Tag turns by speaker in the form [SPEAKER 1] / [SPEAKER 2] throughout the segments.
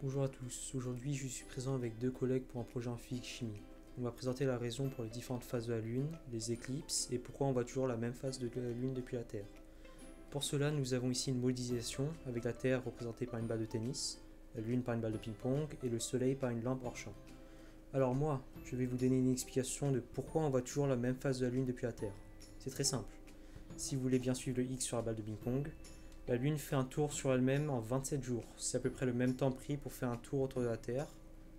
[SPEAKER 1] Bonjour à tous, aujourd'hui je suis présent avec deux collègues pour un projet en physique-chimie. On va présenter la raison pour les différentes phases de la Lune, les éclipses et pourquoi on voit toujours la même phase de la Lune depuis la Terre. Pour cela, nous avons ici une modélisation avec la Terre représentée par une balle de tennis, la Lune par une balle de ping-pong et le Soleil par une lampe hors champ. Alors moi, je vais vous donner une explication de pourquoi on voit toujours la même phase de la Lune depuis la Terre. C'est très simple. Si vous voulez bien suivre le X sur la balle de ping-pong, la Lune fait un tour sur elle-même en 27 jours. C'est à peu près le même temps pris pour faire un tour autour de la Terre.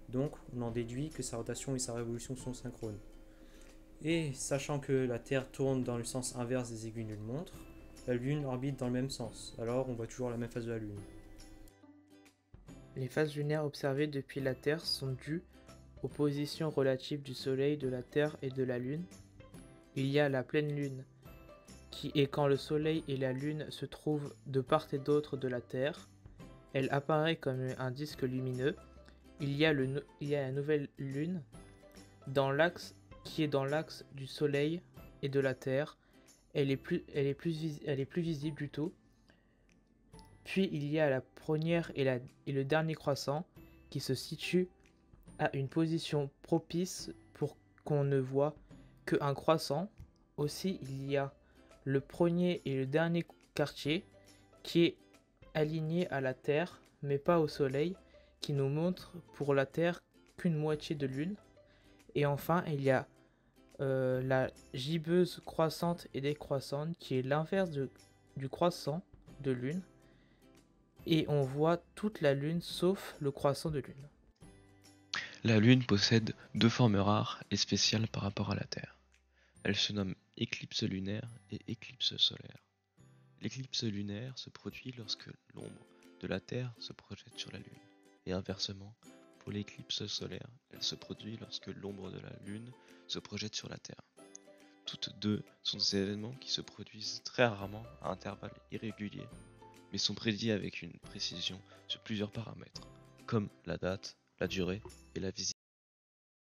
[SPEAKER 1] Donc, on en déduit que sa rotation et sa révolution sont synchrones. Et sachant que la Terre tourne dans le sens inverse des aiguilles d'une montre, la Lune orbite dans le même sens. Alors, on voit toujours la même phase de la Lune.
[SPEAKER 2] Les phases lunaires observées depuis la Terre sont dues aux positions relatives du Soleil, de la Terre et de la Lune. Il y a la pleine Lune, qui est quand le Soleil et la Lune se trouvent de part et d'autre de la Terre. Elle apparaît comme un disque lumineux. Il y a la nouvelle Lune qui est dans l'axe du Soleil et de la Terre. Elle est plus visible plutôt. Puis il y a la première et le dernier croissant qui se situe à une position propice pour qu'on ne voit qu'un croissant. Aussi, il y a le premier et le dernier quartier qui est aligné à la Terre, mais pas au Soleil, qui nous montre pour la Terre qu'une moitié de Lune. Et enfin, il y a la gibbeuse croissante et décroissante qui est l'inverse du croissant de Lune. Et on voit toute la Lune sauf le croissant de Lune.
[SPEAKER 3] La Lune possède deux formes rares et spéciales par rapport à la Terre. Elle se nomme éclipse lunaire et éclipse solaire. L'éclipse lunaire se produit lorsque l'ombre de la Terre se projette sur la Lune. Et inversement, pour l'éclipse solaire, elle se produit lorsque l'ombre de la Lune se projette sur la Terre. Toutes deux sont des événements qui se produisent très rarement à intervalles irréguliers, mais sont prédits avec une précision sur plusieurs paramètres, comme la date, la durée et la visibilité.